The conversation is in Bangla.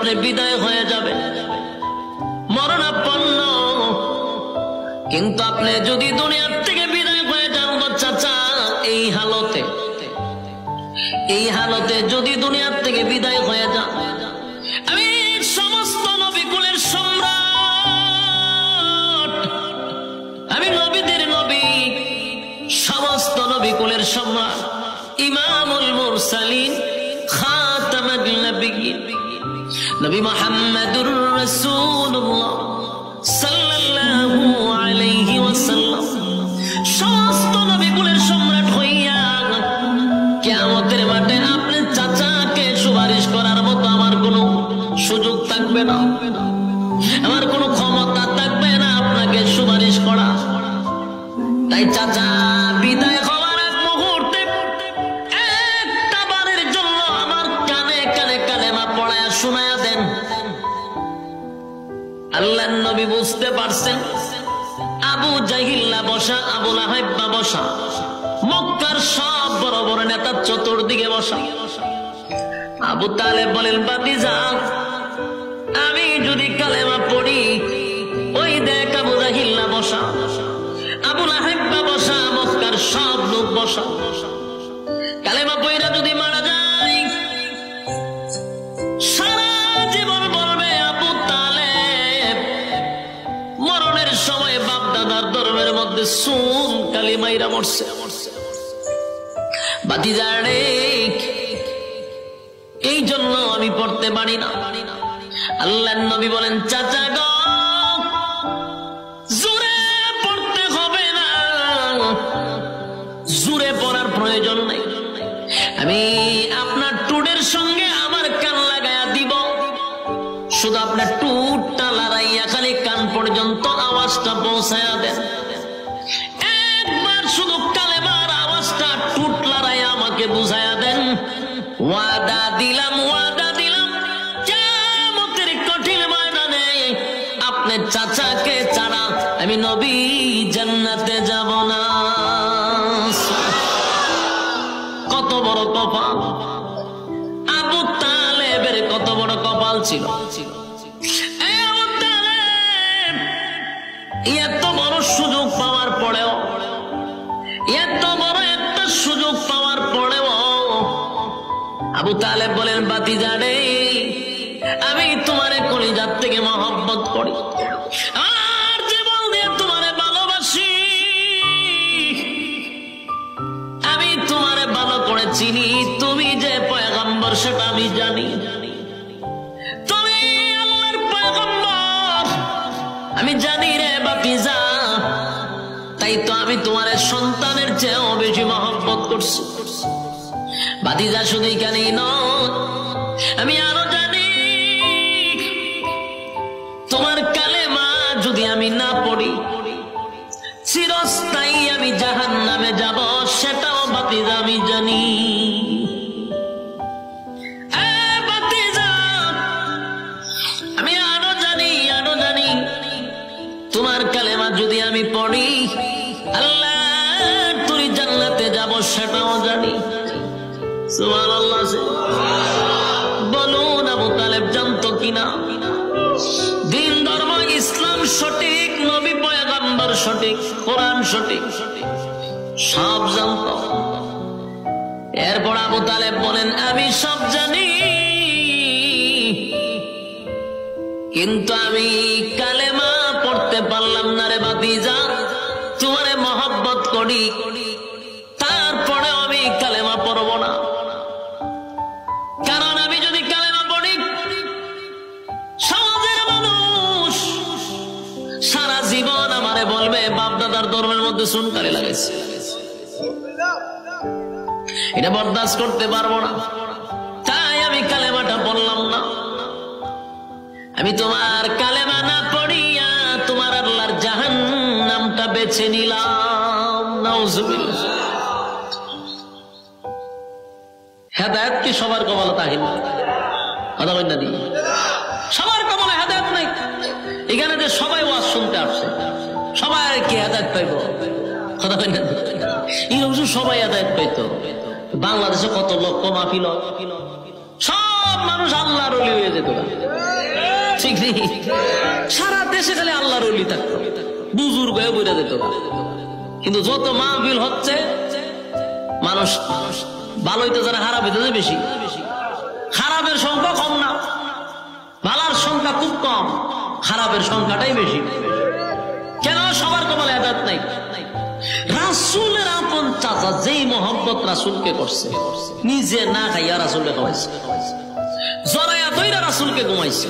মাত্রে বিদায় হয়ে যাবে, মরণাপন্ন। কিন্তু আপনি যদি দুনিয়ার থেকে বিদায় হয়ে যান গো চাচা, এই হালতে যদি দুনিয়ার থেকে বিদায় হয়ে যান, আমি সমস্ত নবীকুলের সম্রাট, আমি নবীদের নবী, সমস্ত নবীকুলের সম্রাট, ইমামুল মুরসালিন, খাতামুন নবিয়্যিন, নবী মুহাম্মদুর রাসূলুল্লাহ সাল্লাল্লাহু আলাইহি ওয়াসাল্লাম, সমস্ত নবীকুলের সম্রাট হইয়া কিয়ামতের মাঠে আপনি চাচাকে সুপারিশ করার মতো আমার কোনো সুযোগ থাকবে না, আমার কোনো ক্ষমতা থাকবে না আপনাকে সুপারিশ করা। তাই চাচা বিদায় হওয়ার এক মুহূর্তে একটা বারের জন্য আমার কানে কানে কালেমা পড়ায়া শোনায়া দেন। আল্লাহর নবী বুঝতে পারছেন আবু জাহিল্লা বসা, আবু লাহাব বসা, মক্কার সব বড় বড় নেতা চতুর্দিকে বসা। আবু তালেব বলেন, ভাতিজা আমি যদি কালেমা পড়ি, ওই দেখ আবু জাহিল্লা বসা, আবু লাহাব বসা, মক্কার সব লোক বসা, কালেমা পড়া যদি মারা যায় সারা জীবন বলবে আবু তালেব মরণের সময় বাপ দাদার ধর্মের মধ্যে সুন কালিমাইরা মরছে। ভাতিজা রে, এই জন্য আমি পড়তে পারি না। আল্লাহর নবী বলেন, চাচা গো জোরে পড়তে হবে না, জোরে পড়ার প্রয়োজন নেই, আমি আপনার টুটের সঙ্গে আমার কান লাগায়া দিব, শুধু আপনার টুটটা লড়াইয়া খালি কান পর্যন্ত আওয়াজটা পৌঁছায়া দেন। একবার শুধু কালেমার আওয়াজটা টুট লড়াইয়া আমাকে বুঝায়া দেন। ওয়াদা দিলাম, ওয়াদা দিলাম, কিয়ামতের কঠিন ময়দানে আপনার চাচাকে ছাড়া আমি নবী জান্নাতে যাব না। কত বড় কপাল আবু তালেবের, কত বড় কপাল ছিল। এত বড় সুযোগ পাওয়ার পরেও, এত বড় একটা সুযোগ পাওয়ার পরেও আবু তালেব বলেন, ভাতিজা রে আমি তোমারে কলিজার থেকে মহব্বত করি, আর জীবন দিয়ে তোমারে ভালোবাসি, আমি তোমারে ভালো করে চিনি, তুমি যে পয়গম্বর সেটা আমি জানি, তুমি আল্লাহর পয়গম্বর আমি জানি রে ভাতিজা, তাই তো আমি তোমার সন্তানের চেয়েও বেশি মহব্বত করছি। ভাতিজা শুধু এখানেই নয়, আমি আরো জানি তোমার কালেমা যদি আমি না পড়ি চিরস্থায়ী আমি জাহান্নামে যাব, সেটাও ভাতিজা আমি জানি। ভাতিজা আমি আরো জানি, আরো জানি তোমার কালেমা যদি আমি পড়ি আল্লাহ তুই জান্নাতে যাব, সেটাও জানি। সুবহানাল্লাহ। বলুন আবু তালেব জানতো কিনা দিন ধর্ম ইসলাম সঠিক, নবী পয়গম্বর সঠিক, কোরআন সঠিক, সব জানতো। এরপর আবু তালেব বলেন, আমি সব জানি, কিন্তু আমি কালেমা পড়তে পারলাম না রে ভাতিজা, তোমারে মহব্বত করি, তারপরে আমি কালেমা পড়ব না, কারণ আমি যদি কালেমা পড়ি সমাজের মানুষ সারা জীবন আমারে বলবে বাপ দাদার ধর্মের মধ্যে সুনকালি লাগাইছে, এটা বরদাস্ত করতে পারবো না, তাই আমি কালেমাটা পড়লাম না। আমি তোমার কালেমা না পড়িয়া তোমার আল্লাহর জাহান্নামটা বেছে নিলাম। নাউজুবিল্লাহ। হেদায়েত কি সবার কপালে থাকে না? কথা বলেন না, দিয়ে সবার কপালে হেদায়েত নাই। এখানে যে সবাই ওয়াজ শুনতে আসছে, সবাই কি হেদায়েত পাইব? কথা বলেন না, এরকম সবাই হেদায়েত পাইতো। বাংলাদেশে কত লক্ষ মাহফিল, সব সব মানুষ আল্লাহর ওলি হয়ে যেত, ঠিক নেই? সারা দেশে খালি আল্লাহর ওলি থাকতো, বুজুর্গ হয়ে বইরা যেত। কিন্তু যত মাহফিল হচ্ছে মানুষ ভালো হইতে যারা খারাপ হইতেছে বেশি। খারাপের সংখ্যা কম না, ভালোর সংখ্যা খুব কম, খারাপের সংখ্যাটাই বেশি। কেন? সবার কপালে আদাত নাই। রাসূলের আপন চাচা যেই মহব্বত রাসূলকে করছে, নিজে না খাইয়া রাসূলকে খাওয়াইছে, জরায়া দইরা রাসূলকে ঘুমাইছে।